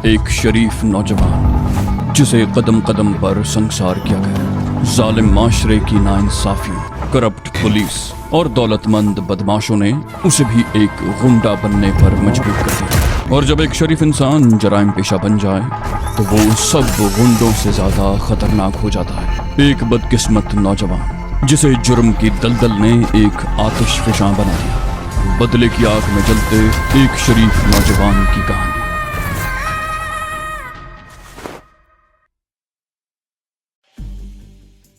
एक शरीफ नौजवान जिसे कदम कदम पर संसार किया गया। जालिम माशरे की नाइंसाफियों, करप्ट पुलिस और दौलतमंद बदमाशों ने उसे भी एक गुंडा बनने पर मजबूर कर दिया। और जब एक शरीफ इंसान जराइम पेशा बन जाए तो वो सब गुंडों से ज्यादा खतरनाक हो जाता है। एक बदकिस्मत नौजवान जिसे जुर्म की दलदल ने एक आतिशफशां बना दिया। बदले की आग में जलते एक शरीफ नौजवान की कहानी।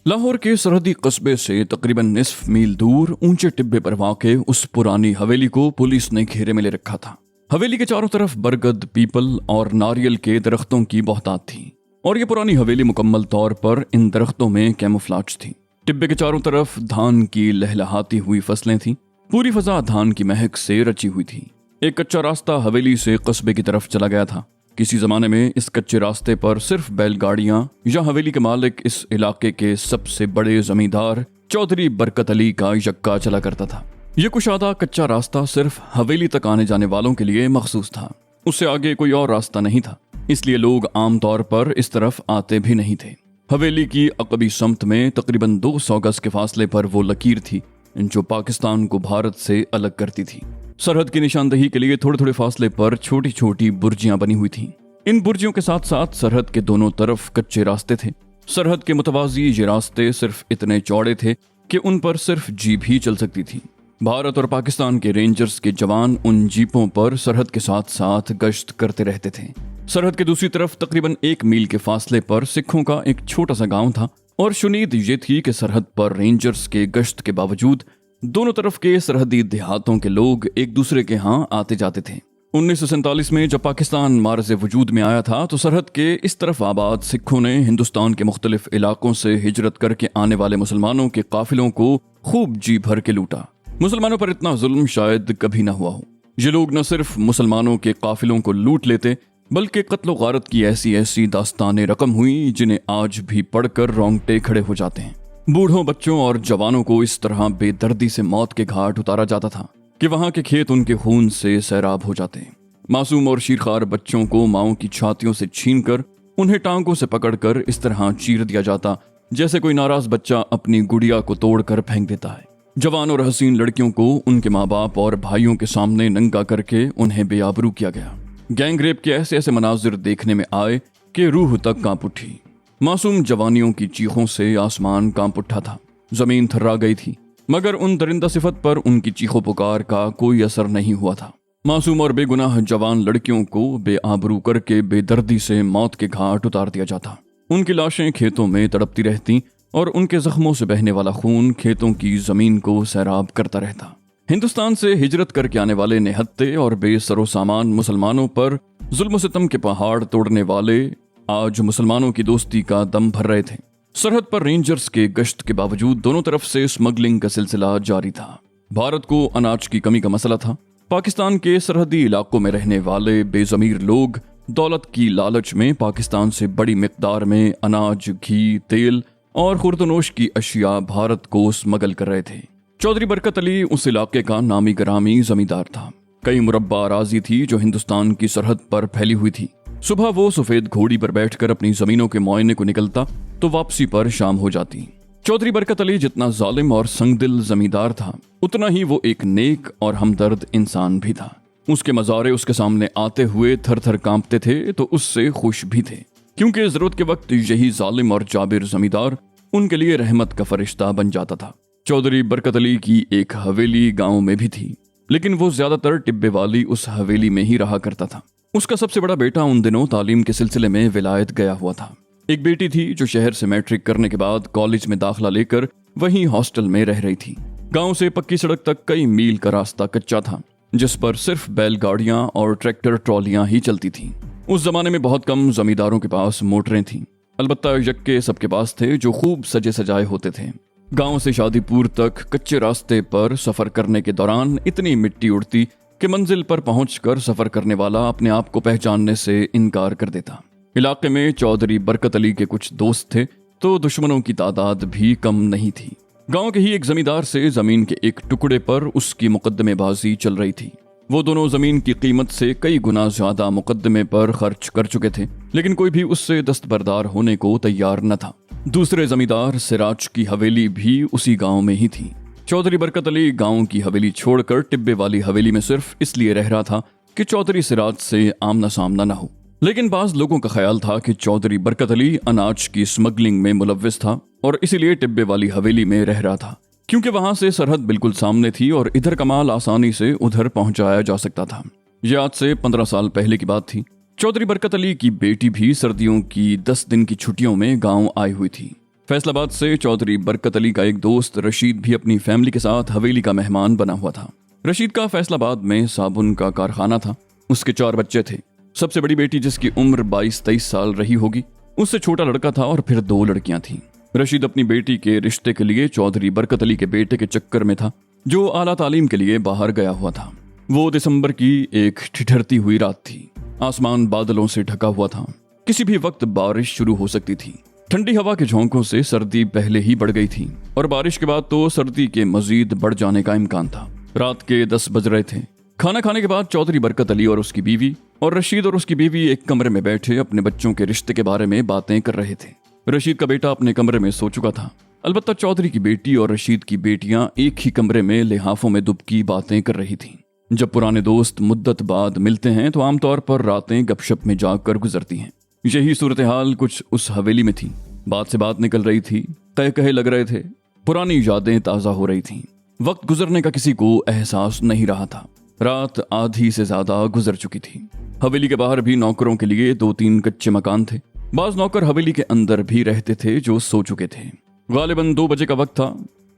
लाहौर के सरहदी कस्बे से तकरीबन निस्फ मील दूर ऊंचे टिब्बे पर वाक़े उस पुरानी हवेली को पुलिस ने घेरे में ले रखा था। हवेली के चारों तरफ बरगद, पीपल और नारियल के दरख्तों की बहुतात थी और ये पुरानी हवेली मुकम्मल तौर पर इन दरख्तों में कैमोफ्लेज थी। टिब्बे के चारों तरफ धान की लहलहाती हुई फसलें थीं। पूरी फजा धान की महक से रची हुई थी। एक कच्चा रास्ता हवेली से कस्बे की तरफ चला गया था। किसी जमाने में इस कच्चे रास्ते पर सिर्फ बैलगाड़ियां या हवेली के मालिक इस इलाके के सबसे बड़े जमींदार चौधरी बरकत अली का यक्का चला करता था। यह कुशादा कच्चा रास्ता सिर्फ हवेली तक आने जाने वालों के लिए मखसूस था। उससे आगे कोई और रास्ता नहीं था, इसलिए लोग आमतौर पर इस तरफ आते भी नहीं थे। हवेली की अकबी समत में तकरीबन 200 गज के फासले पर वो लकीर थी जो पाकिस्तान को भारत से अलग करती थी। सरहद की निशानदही के लिए थोड़े थोड़े फासले पर छोटी छोटी बुर्जियां बनी हुई थीं। इन बुर्जियों के साथ साथ सरहद के दोनों तरफ कच्चे रास्ते थे। सरहद के मुतवाजी ये रास्ते सिर्फ इतने चौड़े थे कि उन पर सिर्फ जीप ही चल सकती थी। भारत और पाकिस्तान के रेंजर्स के जवान उन जीपों पर सरहद के साथ साथ गश्त करते रहते थे। सरहद के दूसरी तरफ तकरीबन 1 मील के फासले पर सिखों का एक छोटा सा गांव था और शुनीद ये थी कि सरहद पर रेंजर्स के गश्त के बावजूद दोनों तरफ के सरहदी देहातों के लोग एक दूसरे के यहाँ आते जाते थे। 1947 में जब पाकिस्तान मार्ज़े वजूद में आया था तो सरहद के इस तरफ आबाद सिखों ने हिंदुस्तान के मुख्तलिफ इलाकों से हिजरत करके आने वाले मुसलमानों के काफिलों को खूब जी भर के लूटा। मुसलमानों पर इतना जुल्म शायद कभी न हुआ हो। ये लोग न सिर्फ मुसलमानों के काफिलों को लूट लेते बल्कि कत्ल गारत की ऐसी ऐसी दास्तानें रकम हुई जिन्हें आज भी पढ़कर रोंगटे खड़े हो जाते हैं। बूढ़ों, बच्चों और जवानों को इस तरह बेदर्दी से मौत के घाट उतारा जाता था कि वहां के खेत उनके खून से सैराब हो जाते। मासूम और शीरखार बच्चों को माओं की छातियों से छीनकर उन्हें टांगों से पकड़कर इस तरह चीर दिया जाता जैसे कोई नाराज बच्चा अपनी गुड़िया को तोड़कर फेंक देता है। जवान और हसीन लड़कियों को उनके माँ बाप और भाइयों के सामने नंगा करके उन्हें बेआबरू किया गया। गैंग रेप के ऐसे ऐसे मनाजिर देखने में आए कि रूह तक कांप उठी। मासूम जवानियों की चीखों से आसमान कांप उठा था, जमीन थर्रा गई थी, मगर उन दरिंदा सिफत पर उनकी चीखों पुकार का कोई असर नहीं हुआ था। मासूम और बेगुनाह जवान लड़कियों को बेआबरू करके बेदर्दी से मौत के घाट उतार दिया जाता। उनकी लाशें खेतों में तड़पती रहती और उनके जख्मों से बहने वाला खून खेतों की जमीन को सैराब करता रहता। हिंदुस्तान से हिजरत करके आने वाले निहत्ते और बेसरो सामान मुसलमानों पर जुल्म सितम के पहाड़ तोड़ने वाले आज मुसलमानों की दोस्ती का दम भर रहे थे। सरहद पर रेंजर्स के गश्त के बावजूद दोनों तरफ से स्मगलिंग का सिलसिला जारी था। भारत को अनाज की कमी का मसला था। पाकिस्तान के सरहदी इलाकों में रहने वाले बेजमीर लोग दौलत की लालच में पाकिस्तान से बड़ी मिकदार में अनाज, घी, तेल और खुर्दनोश की अशिया भारत को स्मगल कर रहे थे। चौधरी बरकत अली उस इलाके का नामी गरामी जमींदार था। कई मुरब्बा अराजी थी जो हिंदुस्तान की सरहद पर फैली हुई थी। सुबह वो सफेद घोड़ी पर बैठकर अपनी जमीनों के मुआयने को निकलता तो वापसी पर शाम हो जाती। चौधरी बरकत अली जितना जालिम और संगदिल जमींदार था उतना ही वो एक नेक और हमदर्द इंसान भी था। उसके मज़ारे उसके सामने आते हुए थर थर कांपते थे तो उससे खुश भी थे, क्योंकि जरूरत के वक्त यही जालिम और जाबिर जमींदार उनके लिए रहमत का फरिश्ता बन जाता था। चौधरी बरकत अली की एक हवेली गांव में भी थी, लेकिन वो ज्यादातर टिब्बे वाली उस हवेली में ही रहा करता था। उसका सबसे बड़ा बेटा उन दिनों तालीम के सिलसिले में विलायत गया हुआ था। एक बेटी थी जो शहर से मैट्रिक करने के बाद कॉलेज में दाखिला लेकर वहीं हॉस्टल में रह रही थी। गांव से पक्की सड़क तक कई मील का रास्ता कच्चा था जिस पर सिर्फ बैलगाड़ियां और ट्रैक्टर ट्रॉलियां ही चलती थीं। उस जमाने में बहुत कम जमींदारों के पास मोटरें थीं, अलबत्ता यक्के सबके पास थे जो खूब सजे सजाए होते थे। गांव से शादीपुर तक कच्चे रास्ते पर सफर करने के दौरान इतनी मिट्टी उड़ती कि मंजिल पर पहुंचकर सफर करने वाला अपने आप को पहचानने से इनकार कर देता। इलाके में चौधरी बरकत अली के कुछ दोस्त थे तो दुश्मनों की तादाद भी कम नहीं थी। गांव के ही एक जमींदार से जमीन के एक टुकड़े पर उसकी मुकद्दमेबाजी चल रही थी। वो दोनों जमीन की कीमत से कई गुना ज्यादा मुकदमे पर खर्च कर चुके थे, लेकिन कोई भी उससे दस्तबरदार होने को तैयार न था। दूसरे जमींदार सिराज की हवेली भी उसी गांव में ही थी। चौधरी बरकत अली गांव की हवेली छोड़कर टिब्बे वाली हवेली में सिर्फ इसलिए रह रहा था कि चौधरी सिराज से आमना सामना न हो। लेकिन बाज लोगों का ख्याल था कि चौधरी बरकत अली अनाज की स्मगलिंग में मुलव्विस था और इसीलिए टिब्बे वाली हवेली में रह रहा था, क्योंकि वहां से सरहद बिल्कुल सामने थी और इधर का माल आसानी से उधर पहुंचाया जा सकता था। यह आज से 15 साल पहले की बात थी। चौधरी बरकत अली की बेटी भी सर्दियों की 10 दिन की छुट्टियों में गांव आई हुई थी। फैसलाबाद से चौधरी बरकत अली का एक दोस्त रशीद भी अपनी फैमिली के साथ हवेली का मेहमान बना हुआ था। रशीद का फैसलाबाद में साबुन का कारखाना था। उसके 4 बच्चे थे। सबसे बड़ी बेटी, जिसकी उम्र 22-23 साल रही होगी, उससे छोटा लड़का था और फिर 2 लड़कियां थीं। रशीद अपनी बेटी के रिश्ते के लिए चौधरी बरकत अली के बेटे के चक्कर में था, जो आला तालीम के लिए बाहर गया हुआ था। वो दिसंबर की एक ठिठुरती हुई रात थी। आसमान बादलों से ढका हुआ था। किसी भी वक्त बारिश शुरू हो सकती थी। ठंडी हवा के झोंकों से सर्दी पहले ही बढ़ गई थी और बारिश के बाद तो सर्दी के मजीद बढ़ जाने का इम्कान था। रात के 10 बज रहे थे। खाना खाने के बाद चौधरी बरकत अली और उसकी बीवी और रशीद और उसकी बीवी एक कमरे में बैठे अपने बच्चों के रिश्ते के बारे में बातें कर रहे थे। रशीद का बेटा अपने कमरे में सो चुका था। अलबत्ता चौधरी की बेटी और रशीद की बेटियां एक ही कमरे में लिहाफों में दुबकी बातें कर रही थीं। जब पुराने दोस्त मुद्दत बाद मिलते हैं तो आमतौर पर रातें गपशप में जाकर गुजरती हैं। यही सूरत हाल कुछ उस हवेली में थी। बात से बात निकल रही थी, कहे कहे लग रहे थे, पुरानी यादें ताज़ा हो रही थीं। वक्त गुजरने का किसी को एहसास नहीं रहा था। रात आधी से ज्यादा गुजर चुकी थी। हवेली के बाहर भी नौकरों के लिए 2-3 कच्चे मकान थे। बाज नौकर हवेली के अंदर भी रहते थे जो सो चुके थे। गालिबन 2 बजे का वक्त था।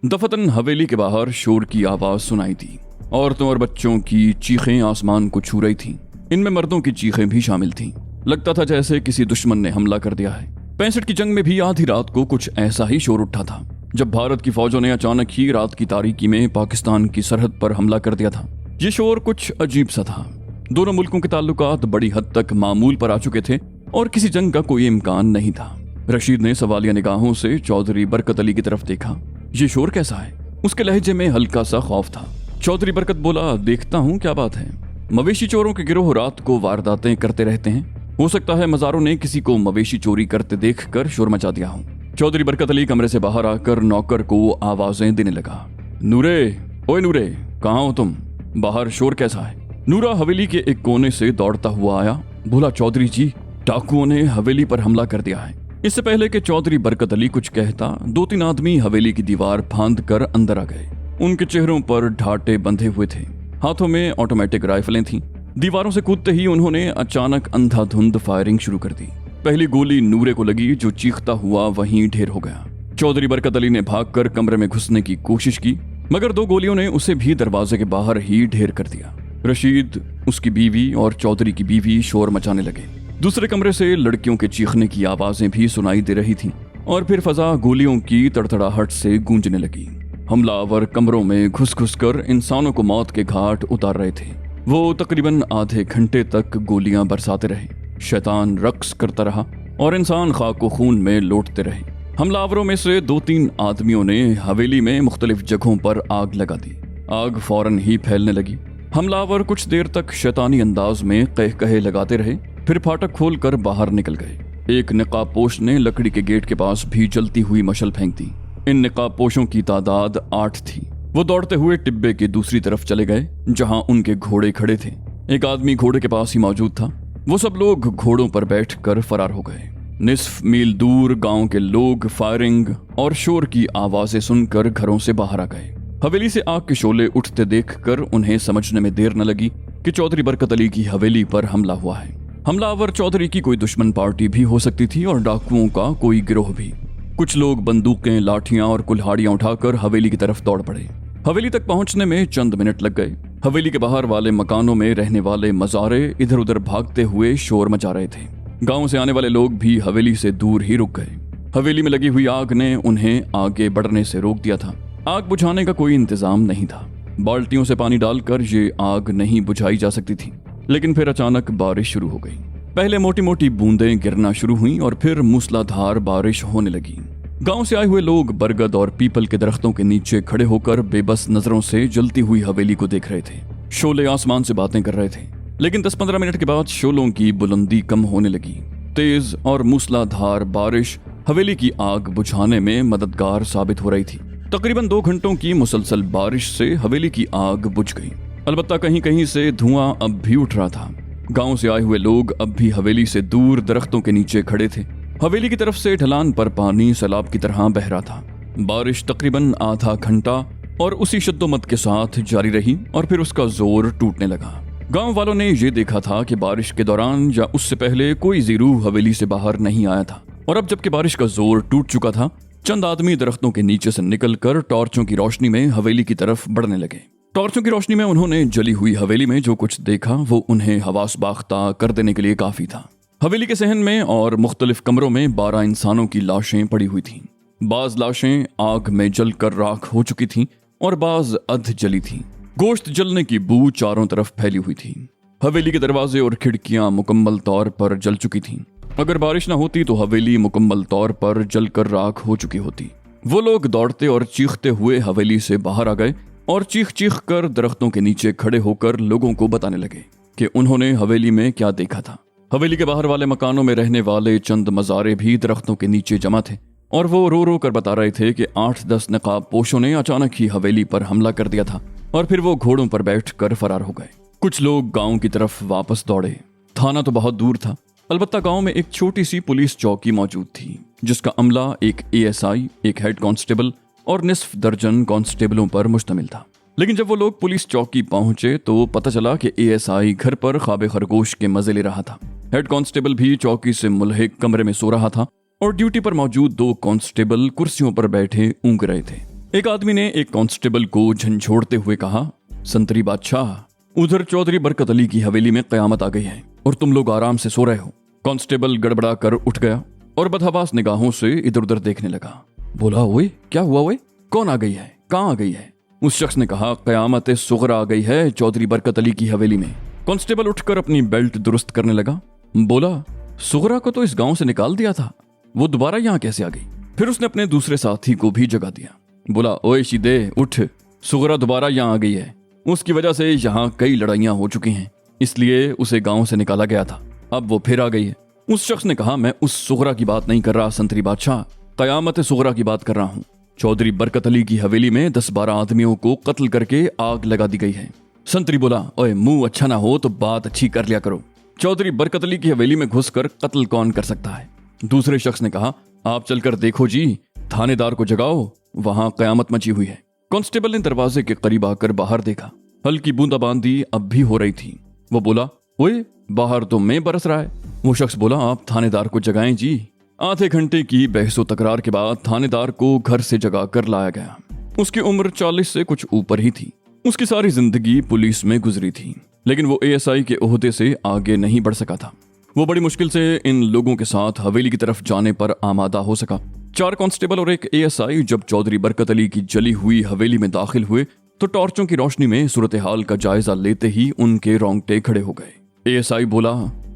दफतन हवेली के बाहर शोर की आवाज सुनाई दी। औरतों और बच्चों की चीखें आसमान को छू रही थीं। इनमें मर्दों की चीखें भी शामिल थीं। लगता था जैसे किसी दुश्मन ने हमला कर दिया है। 65 की जंग में भी आधी रात को कुछ ऐसा ही शोर उठा था, जब भारत की फौजों ने अचानक ही रात की तारीकी में पाकिस्तान की सरहद पर हमला कर दिया था। ये शोर कुछ अजीब सा था। दोनों मुल्कों के ताल्लुकात बड़ी हद तक मामूल पर आ चुके थे और किसी जंग का कोई इम्कान नहीं था। रशीद ने सवालिया निगाहों से चौधरी बरकत अली की तरफ देखा। ये शोर कैसा है? उसके लहजे में हल्का सा खौफ था। चौधरी बरकत बोला, देखता हूँ क्या बात है। मवेशी चोरों के गिरोह रात को वारदातें करते रहते हैं। हो सकता है मज़ारों ने किसी को मवेशी चोरी करते देखकर शोर मचा दिया हो। चौधरी बरकत अली कमरे से बाहर आकर नौकर को आवाजें देने लगा। नूरे, ओए नूरे, कहाँ हो तुम? बाहर शोर कैसा है? नूरा हवेली के एक कोने से दौड़ता हुआ आया। बोला, चौधरी जी, डाकुओं ने हवेली पर हमला कर दिया है। इससे पहले कि चौधरी बरकत अली कुछ कहता, 2-3 आदमी हवेली की दीवार फांद कर अंदर आ गए। उनके चेहरों पर ढाटे बंधे हुए थे। हाथों में ऑटोमेटिक राइफलें थीं। दीवारों से कूदते ही उन्होंने अचानक अंधाधुंध फायरिंग शुरू कर दी। पहली गोली नूरे को लगी, जो चीखता हुआ वहीं ढेर हो गया। चौधरी बरकत अली ने भागकर कमरे में घुसने की कोशिश की, मगर 2 गोलियों ने उसे भी दरवाजे के बाहर ही ढेर कर दिया। रशीद, उसकी बीवी और चौधरी की बीवी शोर मचाने लगे। दूसरे कमरे से लड़कियों के चीखने की आवाजें भी सुनाई दे रही थीं और फिर फजा गोलियों की तड़तड़ाहट से गूंजने लगी। हमलावर कमरों में घुस कर इंसानों को मौत के घाट उतार रहे थे। वो तकरीबन आधे घंटे तक गोलियां बरसाते रहे। शैतान रक्स करता रहा और इंसान खाको खून में लौटते रहे। हमलावरों में से 2-3 आदमियों ने हवेली में मुख्तलिफ जगहों पर आग लगा दी। आग फौरन ही फैलने लगी। हमलावर कुछ देर तक शैतानी अंदाज में कहे लगाते रहे, फिर फाटक खोलकर बाहर निकल गए। एक नकाबपोश ने लकड़ी के गेट के पास भी जलती हुई मशल फेंक दी। इन नकाबपोशों की तादाद 8 थी। वो दौड़ते हुए टिब्बे की दूसरी तरफ चले गए, जहां उनके घोड़े खड़े थे। एक आदमी घोड़े के पास ही मौजूद था। वो सब लोग घोड़ों पर बैठकर फरार हो गए। निस्फ मील दूर गांव के लोग फायरिंग और शोर की आवाजें सुनकर घरों से बाहर आ गए। हवेली से आग के शोले उठते देखकर उन्हें समझने में देर न लगी कि चौधरी बरकत अली की हवेली पर हमला हुआ है। हमलावर चौधरी की कोई दुश्मन पार्टी भी हो सकती थी और डाकुओं का कोई गिरोह भी। कुछ लोग बंदूकें, लाठियां और कुल्हाड़ियां उठाकर हवेली की तरफ दौड़ पड़े। हवेली तक पहुंचने में चंद मिनट लग गए। हवेली के बाहर वाले मकानों में रहने वाले मज़ारे इधर उधर भागते हुए शोर मचा रहे थे। गांव से आने वाले लोग भी हवेली से दूर ही रुक गए। हवेली में लगी हुई आग ने उन्हें आगे बढ़ने से रोक दिया था। आग बुझाने का कोई इंतजाम नहीं था। बाल्टियों से पानी डालकर ये आग नहीं बुझाई जा सकती थी। लेकिन फिर अचानक बारिश शुरू हो गई। पहले मोटी मोटी बूंदें गिरना शुरू हुईं और फिर मूसलाधार बारिश होने लगी। गांव से आए हुए लोग बरगद और पीपल के दरख्तों के नीचे खड़े होकर बेबस नजरों से जलती हुई हवेली को देख रहे थे। शोले आसमान से बातें कर रहे थे, लेकिन 10-15 मिनट के बाद शोलों की बुलंदी कम होने लगी। तेज और मूसलाधार बारिश हवेली की आग बुझाने में मददगार साबित हो रही थी। तकरीबन 2 घंटों की मुसलसल बारिश से हवेली की आग बुझ गई। अलबत्ता कहीं कहीं से धुआं अब भी उठ रहा था। गांव से आए हुए लोग अब भी हवेली से दूर दरख्तों के नीचे खड़े थे। हवेली की तरफ से ढलान पर पानी सैलाब की तरह बह रहा था। बारिश तकरीबन आधा घंटा और उसी शद्दोमत के साथ जारी रही और फिर उसका जोर टूटने लगा। गांव वालों ने यह देखा था कि बारिश के दौरान या उससे पहले कोई ज़ीरू हवेली से बाहर नहीं आया था, और अब जबकि बारिश का जोर टूट चुका था, चंद आदमी दरख्तों के नीचे से निकलकर टॉर्चों की रोशनी में हवेली की तरफ बढ़ने लगे। टॉर्चों की रोशनी में उन्होंने जली हुई हवेली में जो कुछ देखा वो उन्हें हवास बाख्ता कर देने के लिए काफी था। हवेली के सहन में और मुख्तलिफ कमरों में 12 इंसानों की लाशें पड़ी हुई थीं। बाज लाशें आग में जलकर राख हो चुकी थीं और बाज अध जली थीं। गोश्त जलने की बू चारों तरफ फैली हुई थी। हवेली के दरवाजे और खिड़कियां मुकम्मल तौर पर जल चुकी थीं। अगर बारिश न होती तो हवेली मुकम्मल तौर पर जलकर राख हो चुकी होती। वो लोग दौड़ते और चीखते हुए हवेली से बाहर आ गए और चीख चीख कर दरख्तों के नीचे खड़े होकर लोगों को बताने लगे कि उन्होंने हवेली में क्या देखा था। हवेली के बाहर वाले मकानों में रहने वाले चंद मज़ारे भी दरख्तों के नीचे जमा थे और वो रो रो कर बता रहे थे कि 8-10 नकाब पोशों ने अचानक ही हवेली पर हमला कर दिया था और फिर वो घोड़ों पर बैठकर फरार हो गए। कुछ लोग गांव की तरफ वापस दौड़े। थाना तो बहुत दूर था, अलबत्ता गांव में एक छोटी सी पुलिस चौकी मौजूद थी जिसका अमला एक एएसआई, एक हेड कांस्टेबल और निस्फ दर्जन कांस्टेबलों पर मुश्तमिल था। लेकिन जब वो लोग पुलिस चौकी पहुंचे तो पता चला कि एएसआई घर पर ख्वाब खरगोश के मजे ले रहा था। हेड कांस्टेबल भी चौकी से मुल्हिक कमरे में सो रहा था और ड्यूटी पर मौजूद 2 कांस्टेबल कुर्सियों पर बैठे ऊँग रहे थे। एक आदमी ने एक कांस्टेबल को झंझोड़ते हुए कहा, संतरी बादशाह, उधर चौधरी बरकत अली की हवेली में कयामत आ गई है और तुम लोग आराम से सो रहे हो। कांस्टेबल गड़बड़ा कर उठ गया और बदहवास निगाहों से इधर उधर देखने लगा। बोला, ओए क्या हुआ? ओए कौन आ गई है? कहाँ आ गई है? उस शख्स ने कहा, कयामत सुगरा आ गई है चौधरी बरकत अली की हवेली में। कांस्टेबल उठकर अपनी बेल्ट दुरुस्त करने लगा। बोला, सुगरा को तो इस गांव से निकाल दिया था, वो दोबारा यहाँ कैसे आ गई? फिर उसने अपने दूसरे साथी को भी जगा दिया। बोला, ओए शीदे उठ, सुगरा दोबारा यहाँ आ गई है। उसकी वजह से यहाँ कई लड़ाइयाँ हो चुकी हैं, इसलिए उसे गांव से निकाला गया था, अब वो फिर आ गई है। उस शख्स ने कहा, मैं उस सुगरा की बात नहीं कर रहा संतरी बादशाह, कयामत सुगरा की बात कर रहा हूँ। चौधरी बरकत अली की हवेली में 10-12 आदमियों को कत्ल करके आग लगा दी गई है। संतरी बोला, ओए मुंह अच्छा ना हो तो बात अच्छी कर लिया करो। चौधरी बरकत अली की हवेली में घुसकर कत्ल कौन कर सकता है? दूसरे शख्स ने कहा, आप चलकर देखो जी, थानेदार को जगाओ, वहां कयामत मची हुई है। कांस्टेबल ने दरवाजे के करीब आकर बाहर देखा। हल्की बूंदाबांदी अब भी हो रही थी। वो बोला, ओए बाहर तो मैं बरस रहा है। वो शख्स बोला, आप थानेदार को जगाएं जी। आधे घंटे की बहसो तकरार के बाद थानेदार को घर से जगा कर लाया गया। उसकी उम्र 40 से कुछ ऊपर ही थी। उसकी सारी जिंदगी पुलिस में गुजरी थी, लेकिन वो एएसआई के ओहदे से आगे नहीं बढ़ सका था। वो बड़ी मुश्किल से इन लोगों के साथ हवेली की तरफ जाने पर आमादा हो सका। 4 कांस्टेबल और एक एएसआई जब चौधरी बरकत अली की जली हुई हवेली में दाखिल हुए तो टॉर्चों की रोशनी में सूरत हाल का जायजा लेते ही उनके रोंगटे खड़े हो गए। एएसआई बोला,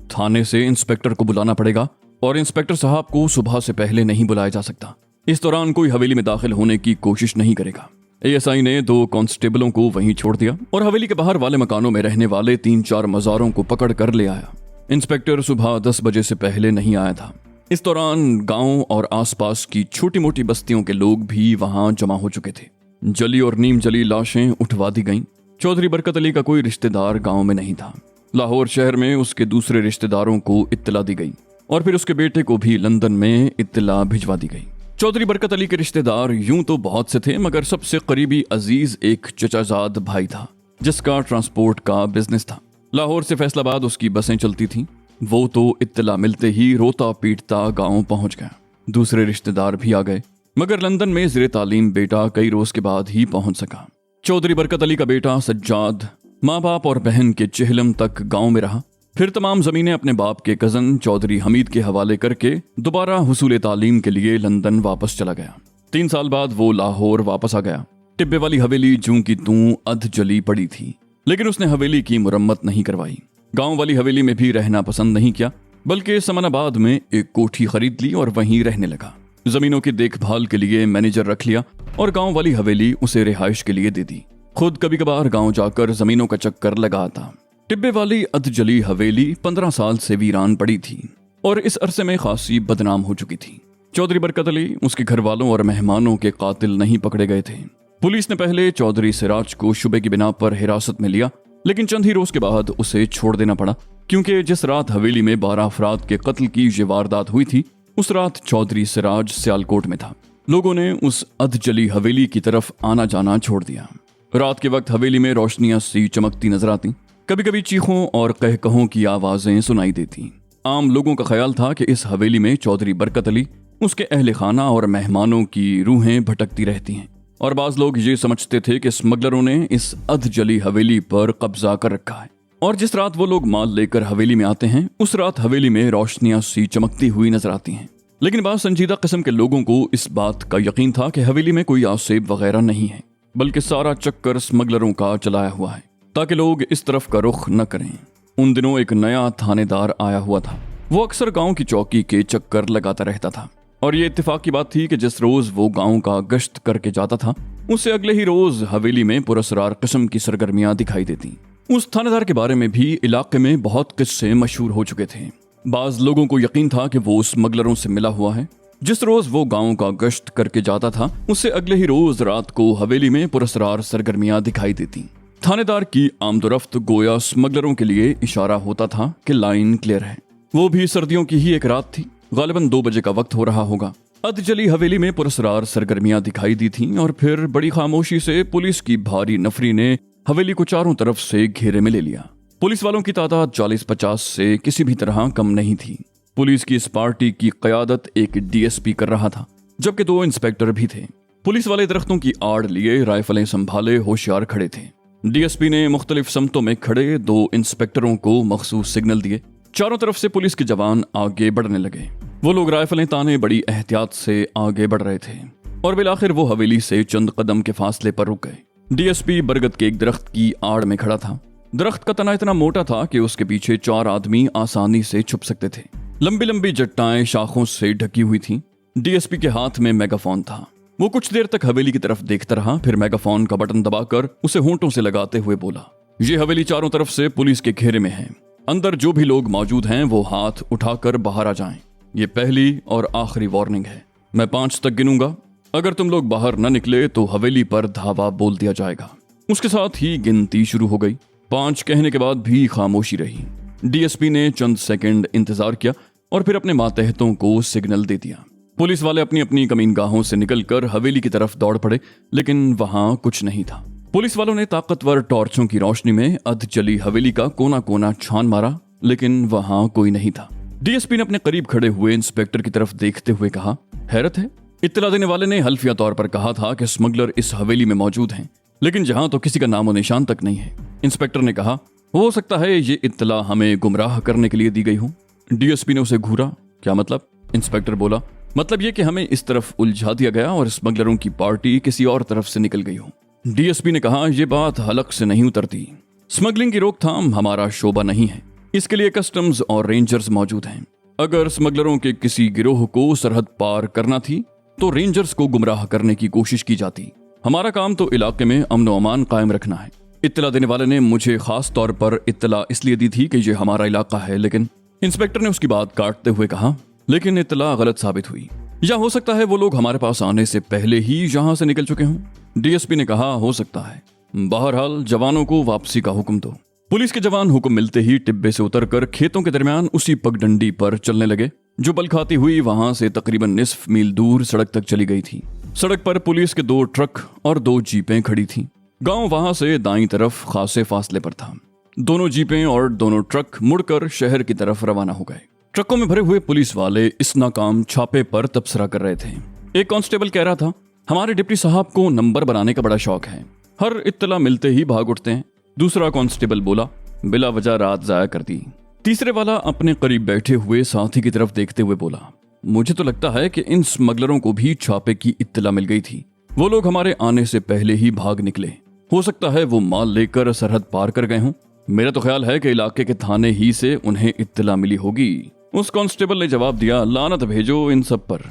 थाने से इंस्पेक्टर को बुलाना पड़ेगा और इंस्पेक्टर साहब को सुबह से पहले नहीं बुलाया जा सकता। इस दौरान कोई हवेली में दाखिल होने की कोशिश नहीं करेगा। एएसआई ने 2 कांस्टेबलों को वहीं छोड़ दिया और हवेली के बाहर वाले मकानों में रहने वाले 3-4 मज़ारों को पकड़ कर ले आया। इंस्पेक्टर सुबह 10 बजे से पहले नहीं आया था। इस दौरान गांव और आसपास की छोटी मोटी बस्तियों के लोग भी वहां जमा हो चुके थे। जली और नीम जली लाशें उठवा दी गईं। चौधरी बरकत अली का कोई रिश्तेदार गांव में नहीं था। लाहौर शहर में उसके दूसरे रिश्तेदारों को इत्तला दी गई और फिर उसके बेटे को भी लंदन में इत्तला भिजवा दी गई। चौधरी बरकत अली के रिश्तेदार यूं तो बहुत से थे, मगर सबसे करीबी अजीज एक चचाजाद भाई था जिसका ट्रांसपोर्ट का बिजनेस था। लाहौर से फैसलाबाद उसकी बसें चलती थीं। वो तो इत्तला मिलते ही रोता पीटता गांव पहुंच गया। दूसरे रिश्तेदार भी आ गए, मगर लंदन में ज़ेरे तालीम बेटा कई रोज के बाद ही पहुंच सका। चौधरी बरकत अली का बेटा सज्जाद माँ बाप और बहन के चिहलम तक गांव में रहा। फिर तमाम जमीनें अपने बाप के कजन चौधरी हमीद के हवाले करके दोबारा हुसूल तालीम के लिए लंदन वापस चला गया। 3 साल बाद वो लाहौर वापस आ गया। टिब्बे वाली हवेली जूं की तूं अध जली पड़ी थी, लेकिन उसने हवेली की मुरम्मत नहीं करवाई। गांव वाली हवेली में भी रहना पसंद नहीं किया, बल्कि समनाबाद में एक कोठी खरीद ली और वहीं रहने लगा। जमीनों की देखभाल के लिए मैनेजर रख लिया और गांव वाली हवेली उसे रिहाइश के लिए दे दी। खुद कभी कभार गांव जाकर जमीनों का चक्कर लगाता। टिब्बे वाली अधजली हवेली 15 साल से वीरान पड़ी थी और इस अरसे में खासी बदनाम हो चुकी थी। चौधरी बरकत अली, उसके घर वालों और मेहमानों के कातिल नहीं पकड़े गए थे। पुलिस ने पहले चौधरी सिराज को शुबे की बिना पर हिरासत में लिया, लेकिन चंद ही रोज के बाद उसे छोड़ देना पड़ा, क्योंकि जिस रात हवेली में 12 अफराद के कत्ल की ये वारदात हुई थी, उस रात चौधरी सिराज सियालकोट में था। लोगों ने उस अधजली हवेली की तरफ आना जाना छोड़ दिया। रात के वक्त हवेली में रोशनियां सी चमकती नजर आती, कभी कभी चीखों और कहकहों की आवाजें सुनाई देती। आम लोगों का ख्याल था कि इस हवेली में चौधरी बरकत अली, उसके अहले खाना और मेहमानों की रूहें भटकती रहती हैं, और बाज लोग ये समझते थे कि स्मगलरों ने इस अधजली हवेली पर कब्जा कर रखा है, और जिस रात वो लोग माल लेकर हवेली में आते हैं, उस रात हवेली में रोशनियां सी चमकती हुई नजर आती हैं। लेकिन बाद संजीदा किस्म के लोगों को इस बात का यकीन था कि हवेली में कोई आसेब वगैरह नहीं है, बल्कि सारा चक्कर स्मगलरों का चलाया हुआ है, ताकि लोग इस तरफ का रुख न करें। उन दिनों एक नया थानेदार आया हुआ था। वो अक्सर गांव की चौकी के चक्कर लगाता रहता था, और ये इत्तेफाक की बात थी कि जिस रोज वो गांव का गश्त करके जाता था, उससे अगले ही रोज हवेली में पुरस्कार किस्म की सरगर्मियां दिखाई देती। उस थानेदार के बारे में भी इलाके में बहुत किस्से मशहूर हो चुके थे। बाज लोगों को यकीन था कि वो स्मगलरों से मिला हुआ है। जिस रोज वो गांव का गश्त करके जाता था, उससे अगले ही रोज रात को हवेली में पुरस्कार सरगर्मियां दिखाई देती। थानेदार की आमदोरफ्त गोया स्मगलरों के लिए इशारा होता था कि लाइन क्लियर है। वो भी सर्दियों की ही एक रात थी, गालिबन 2 बजे का वक्त हो रहा होगा। अधजली हवेली में पुरस्कार सरगर्मियां दिखाई दी थीं, और फिर बड़ी खामोशी से पुलिस की भारी नफरी ने हवेली को चारों तरफ से घेरे में ले लिया। पुलिस वालों की तादाद 40-50 से किसी भी तरह कम नहीं थी। पुलिस की इस पार्टी की क़यादत एक डीएसपी कर रहा था, जबकि 2 इंस्पेक्टर भी थे। पुलिस वाले दरख्तों की आड़ लिए राइफलें संभाले होशियार खड़े थे। डीएसपी ने मुख्तलिफ समतों में खड़े 2 इंस्पेक्टरों को मखसूस सिग्नल दिए। चारों तरफ से पुलिस के जवान आगे बढ़ने लगे। वो लोग राइफलें ताने बड़ी एहतियात से आगे बढ़ रहे थे, और बिलाखिर वो हवेली से चंद कदम के फासले पर रुक गए। डीएसपी बरगद के एक दरख्त की आड़ में खड़ा था। दरख्त का तना इतना मोटा था कि उसके पीछे 4 आदमी आसानी से छुप सकते थे। लंबी लंबी जट्टाएं शाखों से ढकी हुई थीं। डीएसपी के हाथ में मेगाफोन था। वो कुछ देर तक हवेली की तरफ देखता रहा, फिर मेगाफोन का बटन दबाकर उसे होंठों से लगाते हुए बोला, ये हवेली चारों तरफ से पुलिस के घेरे में है। अंदर जो भी लोग मौजूद हैं वो हाथ उठाकर बाहर आ जाएं। ये पहली और आखिरी वार्निंग है। मैं 5 तक गिनूंगा। अगर तुम लोग बाहर न निकले तो हवेली पर धावा बोल दिया जाएगा। उसके साथ ही गिनती शुरू हो गई। 5 कहने के बाद भी खामोशी रही। डीएसपी ने चंद सेकंड इंतजार किया और फिर अपने मातहतों को सिग्नल दे दिया। पुलिस वाले अपनी अपनी कमीनगाहों से निकलकर हवेली की तरफ दौड़ पड़े, लेकिन वहां कुछ नहीं था। पुलिस वालों ने ताकतवर टॉर्चों की रोशनी में अधजली हवेली का कोना कोना छान मारा, लेकिन वहां कोई नहीं था। डीएसपी ने अपने करीब खड़े हुए इंस्पेक्टर की तरफ देखते हुए कहा, हैरत है, इत्तला देने वाले ने हल्फिया तौर पर कहा था कि स्मगलर इस हवेली में मौजूद हैं, लेकिन जहां तो किसी का नामो निशान तक नहीं है। इंस्पेक्टर ने कहा, हो सकता है ये इत्तला हमें गुमराह करने के लिए दी गई हो। डीएसपी ने उसे घूरा। क्या मतलब? इंस्पेक्टर बोला, मतलब ये कि हमें इस तरफ उलझा दिया गया और स्मगलरों की पार्टी किसी और तरफ से निकल गई हो। डीएसपी ने कहा, यह बात हलक से नहीं उतरती। स्मगलिंग की रोकथाम हमारा शोबा नहीं है। इसके लिए कस्टम्स और रेंजर्स मौजूद हैं। अगर स्मगलरों के किसी गिरोह को सरहद पार करना थी तो रेंजर्स को गुमराह करने की कोशिश की जाती। हमारा काम तो इलाके में अमन व अमान कायम रखना है। इत्तला देने वाले ने मुझे खास तौर पर इत्तला इसलिए दी थी कि ये हमारा इलाका है, लेकिन इंस्पेक्टर ने उसकी बात काटते हुए कहा, लेकिन इत्तला गलत साबित हुई, या हो सकता है वो लोग हमारे पास आने से पहले ही यहाँ से निकल चुके हों। डीएसपी ने कहा, हो सकता है। बहरहाल जवानों को वापसी का हुक्म दो। पुलिस के जवान हुक्म मिलते ही टिब्बे से उतरकर खेतों के दरमियान उसी पगडंडी पर चलने लगे जो बल खाती हुई वहां से तकरीबन निस्फ मील दूर सड़क तक चली गई थी। सड़क पर पुलिस के 2 ट्रक और 2 जीपें खड़ी थीं। गांव वहां से दाईं तरफ खासे फासले पर था। दोनों जीपें और दोनों ट्रक मुड़कर शहर की तरफ रवाना हो गए। ट्रकों में भरे हुए पुलिस वाले इस नाकाम छापे पर तबसरा कर रहे थे। एक कांस्टेबल कह रहा था, हमारे डिप्टी साहब को नंबर बनाने का बड़ा शौक है, हर इत्तला मिलते ही भाग उठते हैं। दूसरा कांस्टेबल बोला, बिला वजह रात जाया कर दी। तीसरे वाला अपने करीब बैठे हुए साथी की तरफ देखते हुए बोला, मुझे तो लगता है कि इन स्मगलरों को भी छापे की इत्तला मिल गई थी। वो लोग हमारे आने से पहले ही भाग निकले। हो सकता है वो माल लेकर सरहद पार कर गए हों। मेरा तो ख्याल है कि इलाके के थाने ही से उन्हें इत्तला मिली होगी। उस कांस्टेबल ने जवाब दिया, लानत भेजो इन सब पर,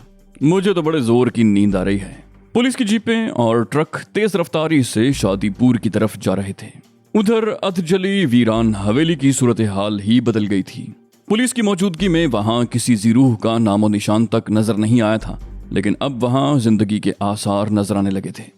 मुझे तो बड़े जोर की नींद आ रही है। पुलिस की जीपें और ट्रक तेज रफ्तारी से शादीपुर की तरफ जा रहे थे। उधर अधजली वीरान हवेली की सूरत हाल ही बदल गई थी। पुलिस की मौजूदगी में वहां किसी जिरूह का नामो निशान तक नजर नहीं आया था, लेकिन अब वहां जिंदगी के आसार नजर आने लगे थे।